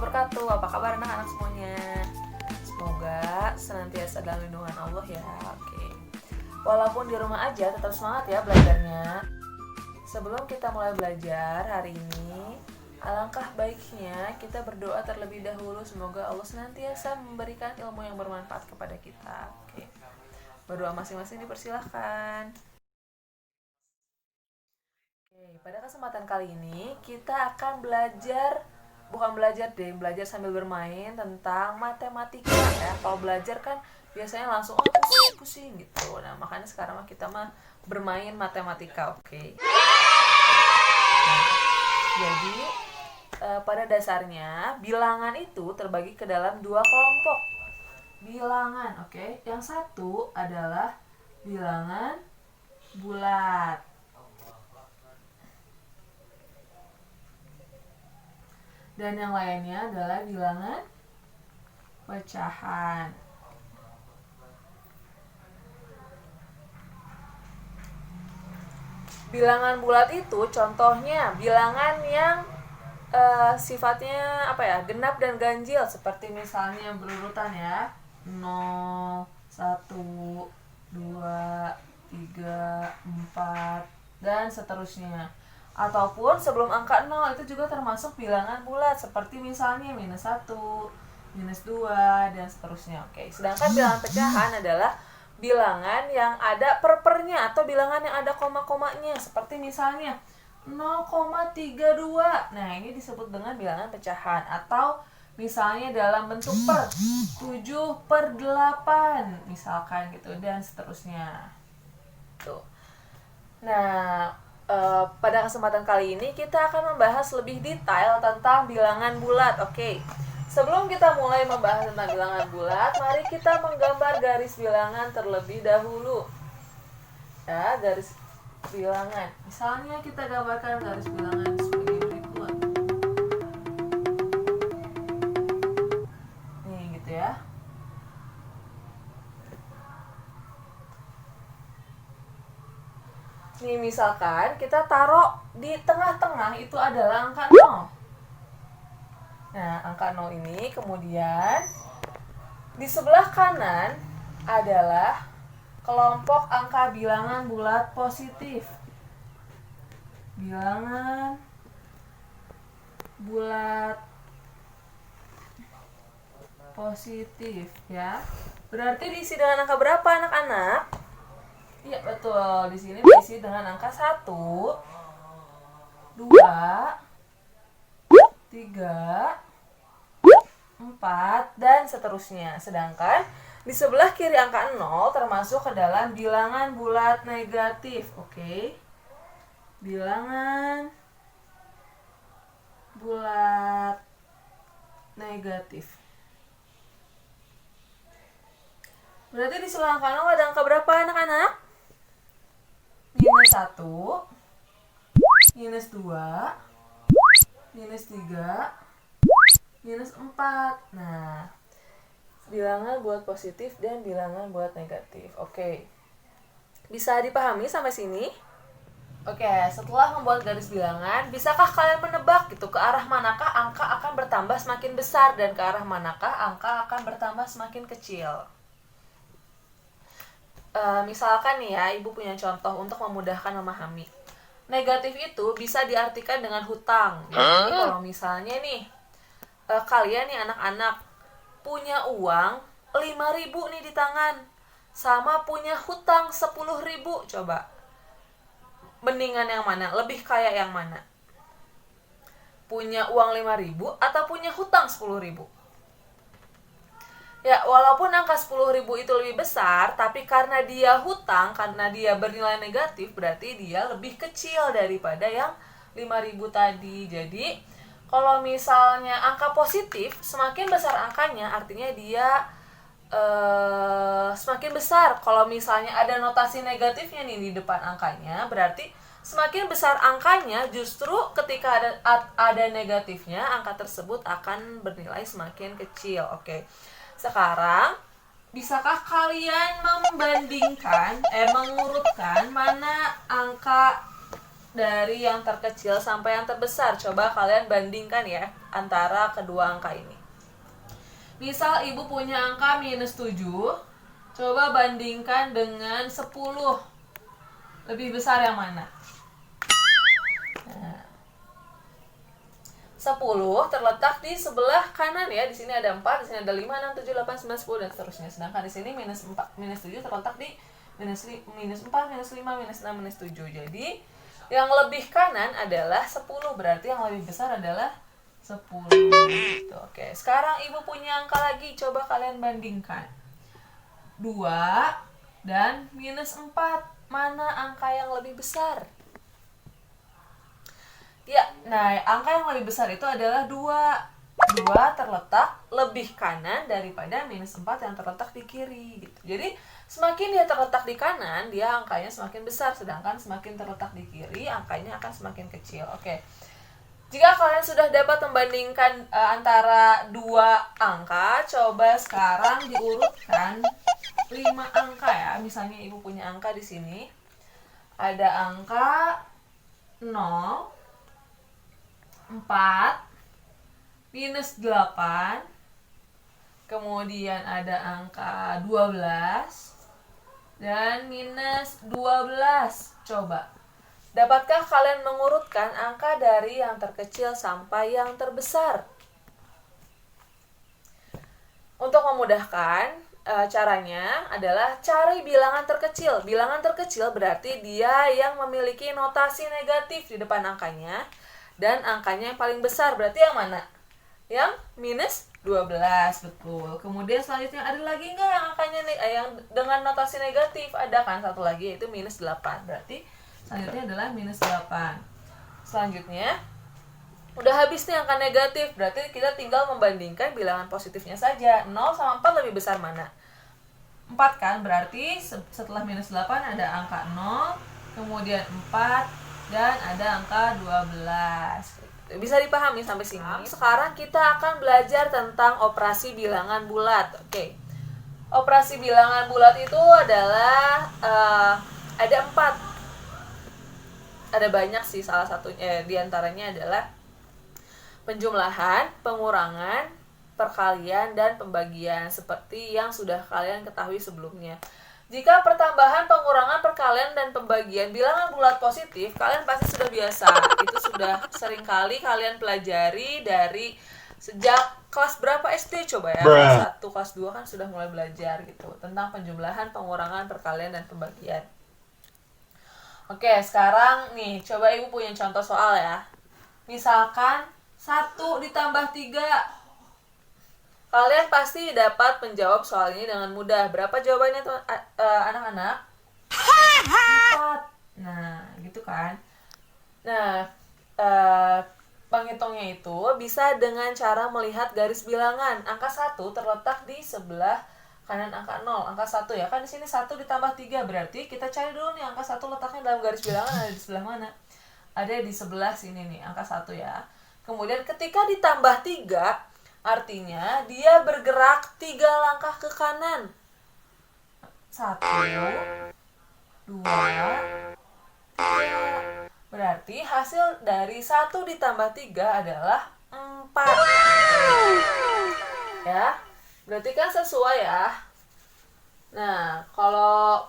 wabarakatuh. Apa kabar anak-anak semuanya? Semoga senantiasa dalam lindungan Allah ya. Oke. Walaupun di rumah aja, tetap semangat ya belajarnya. Sebelum kita mulai belajar hari ini, alangkah baiknya kita berdoa terlebih dahulu. Semoga Allah senantiasa memberikan ilmu yang bermanfaat kepada kita. Oke. Berdoa masing-masing dipersilahkan. Oke, pada kesempatan kali ini kita akan belajar belajar sambil bermain tentang matematika ya. Kalau belajar kan biasanya langsung pusing gitu. Nah, makanya sekarang kita bermain matematika, oke. Nah, jadi pada dasarnya bilangan itu terbagi ke dalam dua kelompok bilangan, oke. Yang satu adalah bilangan bulat. Dan yang lainnya adalah bilangan pecahan. Bilangan bulat itu contohnya bilangan yang sifatnya genap dan ganjil, seperti misalnya berurutan ya. 0, 1, 2, 3, 4 dan seterusnya. Ataupun sebelum angka 0 itu juga termasuk bilangan bulat, seperti misalnya -1, -2 dan seterusnya. Oke, sedangkan bilangan pecahan adalah bilangan yang ada pernya atau bilangan yang ada koma-komanya, seperti misalnya 0,32. Nah, ini disebut dengan bilangan pecahan. Atau misalnya dalam bentuk per, 7/8 misalkan gitu, dan seterusnya. Tuh. Nah, pada kesempatan kali ini kita akan membahas lebih detail tentang bilangan bulat. Oke. Sebelum kita mulai membahas tentang bilangan bulat, mari kita menggambar garis bilangan terlebih dahulu. Ya, garis bilangan. Misalnya kita gambarkan garis bilangan sebagai berikut. Nih gitu ya. Nih misalkan kita taruh di tengah-tengah itu adalah angka 0. Nah, angka 0 ini kemudian di sebelah kanan adalah kelompok angka bilangan bulat positif. Bilangan bulat positif ya. Berarti diisi dengan angka berapa anak-anak? Iya betul, di sini diisi dengan angka 1, 2, 3, 4 dan seterusnya. Sedangkan di sebelah kiri angka 0 termasuk ke dalam bilangan bulat negatif, oke. Bilangan bulat negatif. Berarti di sebelah angka 0 ada angka berapa anak-anak? -1, -2, -3, -4. Nah, bilangan bulat positif dan bilangan bulat negatif. Oke. Bisa dipahami sampai sini? Oke, setelah membuat garis bilangan, bisakah kalian menebak gitu ke arah manakah angka akan bertambah semakin besar dan ke arah manakah angka akan bertambah semakin kecil? Misalkan nih ya, ibu punya contoh untuk memudahkan memahami. Negatif itu bisa diartikan dengan hutang. Jadi kalau misalnya nih, kalian nih anak-anak punya uang 5.000 nih di tangan, sama punya hutang 10.000, coba. Mendingan yang mana? Lebih kaya yang mana? Punya uang 5.000 atau punya hutang 10.000? Ya, walaupun angka 10.000 itu lebih besar, tapi karena dia hutang, karena dia bernilai negatif, berarti dia lebih kecil daripada yang 5.000 tadi. Jadi, kalau misalnya angka positif, semakin besar angkanya, artinya dia semakin besar. Kalau misalnya ada notasi negatifnya nih di depan angkanya, berarti semakin besar angkanya, justru ketika ada negatifnya, angka tersebut akan bernilai semakin kecil. Oke. Sekarang, bisakah kalian mengurutkan mana angka dari yang terkecil sampai yang terbesar. Coba kalian bandingkan ya antara kedua angka ini. Misal ibu punya angka -7, coba bandingkan dengan 10. Lebih besar yang mana? Nah, 10 terletak di sebelah kanan ya. Di sini ada 4, di sini ada 5, 6, 7, 8, 9, 10 dan seterusnya. Sedangkan di sini -7 terletak di -4, -5, -6, -7. Jadi yang lebih kanan adalah 10, berarti yang lebih besar adalah 10 gitu. Oke, sekarang ibu punya angka lagi, coba kalian bandingkan 2 dan -4. Mana angka yang lebih besar? Ya, nah angka yang lebih besar itu adalah 2. 2 terletak lebih kanan daripada -4 yang terletak di kiri gitu. Jadi semakin dia terletak di kanan, dia angkanya semakin besar, sedangkan semakin terletak di kiri, angkanya akan semakin kecil. Oke. Jika kalian sudah dapat membandingkan antara dua angka, coba sekarang diurutkan 5 angka ya. Misalnya ibu punya angka di sini. Ada angka 0, 4, -8, kemudian ada angka 12 dan -12. Coba, dapatkah kalian mengurutkan angka dari yang terkecil sampai yang terbesar? Untuk memudahkan, caranya adalah cari bilangan terkecil. Bilangan terkecil berarti dia yang memiliki notasi negatif di depan angkanya. Dan angkanya yang paling besar berarti yang mana? Yang -12, betul. Kemudian selanjutnya ada lagi nggak yang angkanya yang dengan notasi negatif? Ada kan satu lagi yaitu -8. Berarti selanjutnya adalah -8. Selanjutnya udah habis nih angka negatif, berarti kita tinggal membandingkan bilangan positifnya saja. 0 sama 4 lebih besar mana? 4 kan, berarti setelah -8 ada angka 0, kemudian 4, dan ada angka 12. Bisa dipahami sampai sini? Sekarang kita akan belajar tentang operasi bilangan bulat. Oke. Operasi bilangan bulat itu adalah ada 4. Ada banyak sih, salah satunya diantaranya adalah penjumlahan, pengurangan, perkalian, dan pembagian seperti yang sudah kalian ketahui sebelumnya. Jika pertambahan, pengurangan, perkalian, dan pembagian bilangan bulat positif, kalian pasti sudah biasa. Itu sudah sering kali kalian pelajari dari sejak kelas berapa SD coba ya? Kelas 1, kelas 2 kan sudah mulai belajar gitu tentang penjumlahan, pengurangan, perkalian, dan pembagian. Oke, sekarang nih coba ibu punya contoh soal ya. Misalkan 1 ditambah 3. Kalian pasti dapat menjawab soal ini dengan mudah. Berapa jawabannya tuh anak-anak? 4. Nah, gitu kan. Nah, penghitungnya itu bisa dengan cara melihat garis bilangan. Angka 1 terletak di sebelah kanan angka 0. Angka 1 ya. Kan di sini 1 ditambah 3. Berarti kita cari dulu nih angka 1 letaknya dalam garis bilangan ada di sebelah mana? Ada di sebelah sini nih, angka 1 ya. Kemudian ketika ditambah 3, artinya dia bergerak 3 langkah ke kanan. 1, 2, 3. Berarti hasil dari 1 ditambah 3 adalah 4. Ya, berarti kan sesuai ya. Nah, kalau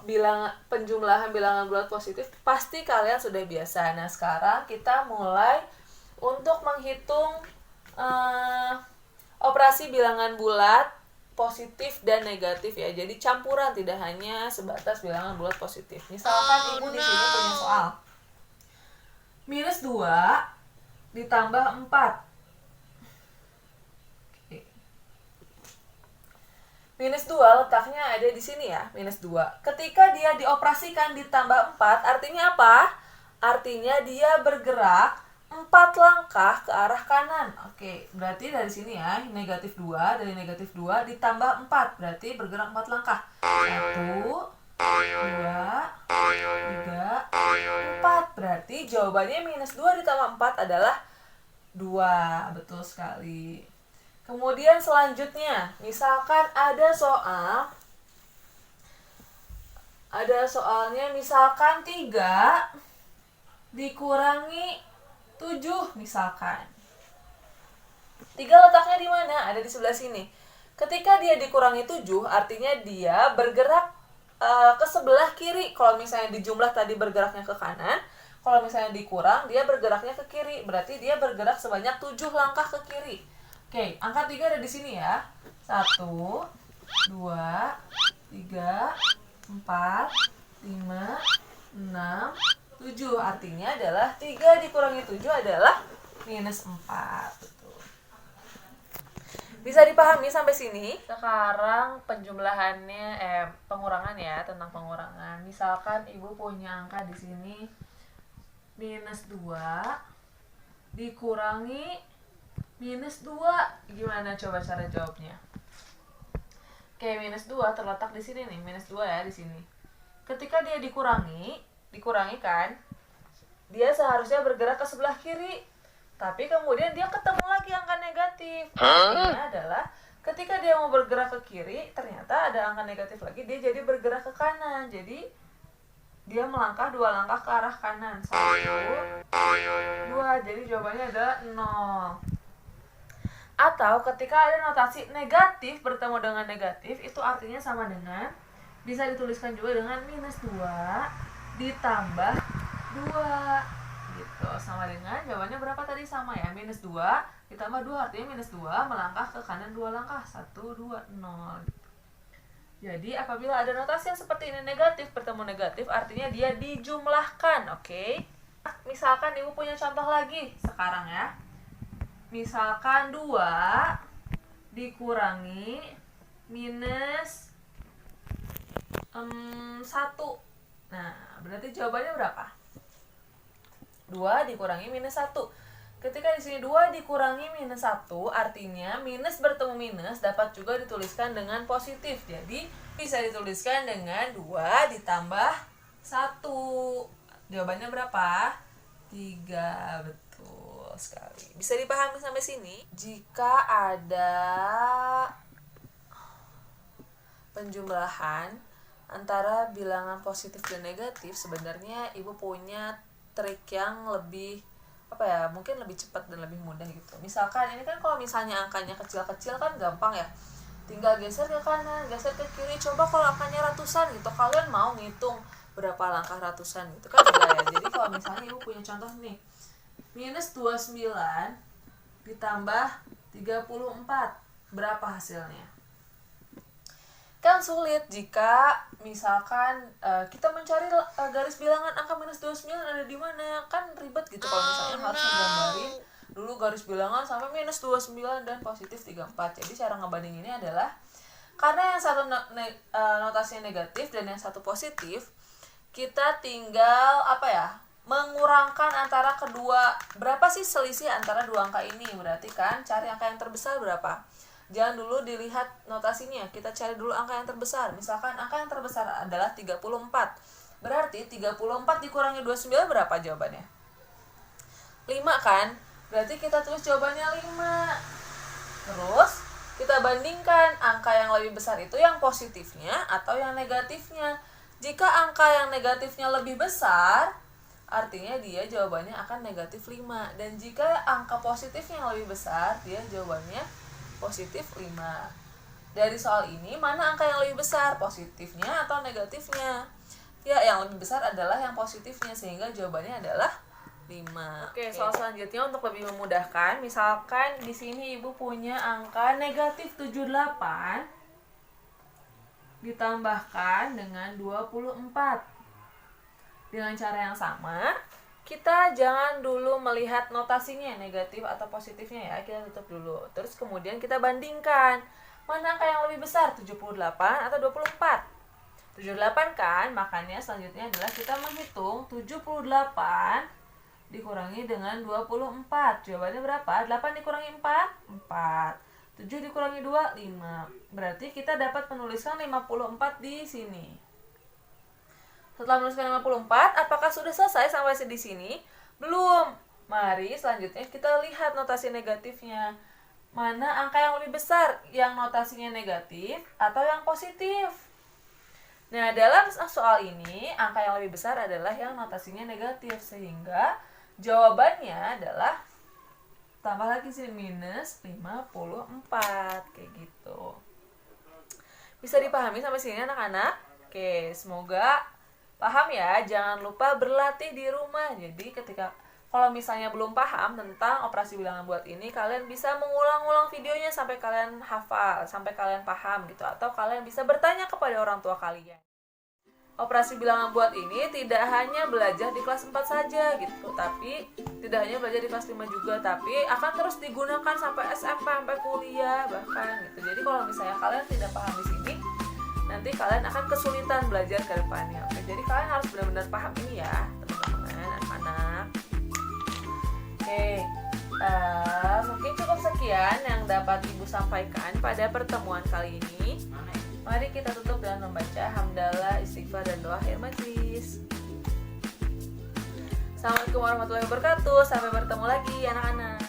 penjumlahan bilangan bulat positif pasti kalian sudah biasa. Nah, sekarang kita mulai untuk menghitung operasi bilangan bulat positif dan negatif ya. Jadi campuran, tidak hanya sebatas bilangan bulat positif. Misalkan ibu di sini punya soal -2 ditambah 4. Oke. -2 letaknya ada di sini ya, -2. Ketika dia dioperasikan ditambah 4, artinya apa? Artinya dia bergerak 4 langkah ke arah kanan. Oke, berarti dari sini ya, -2, dari -2 ditambah 4, berarti bergerak 4 langkah. 1, 2, 3, 4. Berarti jawabannya -2 ditambah 4 adalah 2. Betul sekali. Kemudian selanjutnya, misalkan ada soalnya misalkan 3 dikurangi 7 misalkan. 3 letaknya di mana? Ada di sebelah sini. Ketika dia dikurangi 7, artinya dia bergerak ke sebelah kiri. Kalau misalnya di jumlah tadi bergeraknya ke kanan, kalau misalnya dikurang, dia bergeraknya ke kiri. Berarti dia bergerak sebanyak 7 langkah ke kiri. Oke, angka 3 ada di sini ya. 1, 2, 3, 4, 5, 6, 7. Artinya adalah 3 dikurangi 7 adalah minus 4. Betul. Bisa dipahami sampai sini? Sekarang penjumlahannya, pengurangan ya, tentang pengurangan. Misalkan ibu punya angka di sini minus 2 dikurangi minus 2. Gimana coba cara jawabnya? Oke, minus 2 terletak di sini nih, minus 2 ya di sini. Ketika dia dikurangi kan, dia seharusnya bergerak ke sebelah kiri. Tapi kemudian dia ketemu lagi angka negatif. Artinya adalah ketika dia mau bergerak ke kiri, ternyata ada angka negatif lagi, dia jadi bergerak ke kanan. Jadi dia melangkah 2 langkah ke arah kanan. 1, 2. Jadi jawabannya adalah 0. Atau ketika ada notasi negatif bertemu dengan negatif, itu artinya sama dengan, bisa dituliskan juga dengan minus 2 ditambah 2. Gitu, sama dengan jawabannya berapa tadi? Sama ya, minus 2 ditambah 2 artinya minus 2 melangkah ke kanan 2 langkah, 1, 2, 0 gitu. Jadi apabila ada notasi yang seperti ini negatif bertemu negatif, artinya dia dijumlahkan. Oke? Misalkan ibu punya contoh lagi sekarang ya. Misalkan 2 dikurangi minus 1. Nah, berarti jawabannya berapa? 2 dikurangi minus 1. Ketika di sini 2 dikurangi minus 1, artinya minus bertemu minus dapat juga dituliskan dengan positif. Jadi bisa dituliskan dengan 2 ditambah 1. Jawabannya berapa? 3. Betul sekali. Bisa dipahami sampai sini? Jika ada penjumlahan antara bilangan positif dan negatif, sebenarnya ibu punya trik yang lebih mungkin lebih cepat dan lebih mudah gitu. Misalkan ini kan kalau misalnya angkanya kecil-kecil kan gampang ya, tinggal geser ke kanan, geser ke kiri. Coba kalau angkanya ratusan gitu, kalian mau ngitung berapa langkah ratusan gitu kan enggak ya. Jadi kalau misalnya ibu punya contoh nih, minus 29 ditambah 34, berapa hasilnya? Kan sulit jika misalkan kita mencari garis bilangan angka minus 29 ada di mana. Kan ribet gitu kalau misalnya harus gambarin dulu garis bilangan sampai minus 29 dan positif 34. Jadi cara ngebandinginnya adalah, karena yang satu notasinya negatif dan yang satu positif, kita tinggal mengurangkan antara kedua. Berapa sih selisih antara dua angka ini? Berarti kan cari angka yang terbesar berapa. Jangan dulu dilihat notasinya, kita cari dulu angka yang terbesar. Misalkan angka yang terbesar adalah 34. Berarti 34 dikurangi 29 berapa jawabannya? 5 kan? Berarti kita tulis jawabannya 5. Terus kita bandingkan angka yang lebih besar itu yang positifnya atau yang negatifnya. Jika angka yang negatifnya lebih besar, artinya dia jawabannya akan negatif 5. Dan jika angka positifnya yang lebih besar, dia jawabannya positif 5. Dari soal ini, mana angka yang lebih besar? Positifnya atau negatifnya? Ya, yang lebih besar adalah yang positifnya, sehingga jawabannya adalah 5. Oke, soal selanjutnya untuk lebih memudahkan, misalkan di sini ibu punya angka negatif 78 ditambahkan dengan 24. Dengan cara yang sama, kita jangan dulu melihat notasinya negatif atau positifnya ya, kita tutup dulu. Terus kemudian kita bandingkan, mana angka yang lebih besar, 78 atau 24? 78 kan, makanya selanjutnya adalah kita menghitung 78 dikurangi dengan 24. Jawabannya berapa? 8 dikurangi 4? 4. 7 dikurangi 2? 5. Berarti kita dapat menuliskan 54 di sini. Setelah menuliskan 54, apakah sudah selesai sampai di sini? Belum. Mari selanjutnya kita lihat notasi negatifnya. Mana angka yang lebih besar? Yang notasinya negatif atau yang positif? Nah, dalam soal ini, angka yang lebih besar adalah yang notasinya negatif, sehingga jawabannya adalah tambah lagi sih minus 54, kayak gitu. Bisa dipahami sampai sini anak-anak? Oke, semoga paham ya. Jangan lupa berlatih di rumah. Jadi kalau misalnya belum paham tentang operasi bilangan bulat ini, kalian bisa mengulang-ulang videonya sampai kalian hafal, sampai kalian paham gitu. Atau kalian bisa bertanya kepada orang tua kalian. Operasi bilangan bulat ini tidak hanya belajar di kelas 4 saja gitu, tapi tidak hanya belajar di kelas 5 juga, tapi akan terus digunakan sampai SMP, sampai kuliah bahkan gitu. Jadi kalau misalnya kalian tidak paham di sini, nanti kalian akan kesulitan belajar ke depannya. Oke, jadi kalian harus benar-benar paham ini ya, teman-teman, anak-anak. Oke, mungkin cukup sekian yang dapat Ibu sampaikan pada pertemuan kali ini. Mari kita tutup dengan membaca hamdalah, istighfar, dan doa akhir majlis. Assalamualaikum warahmatullahi wabarakatuh. Sampai bertemu lagi anak-anak.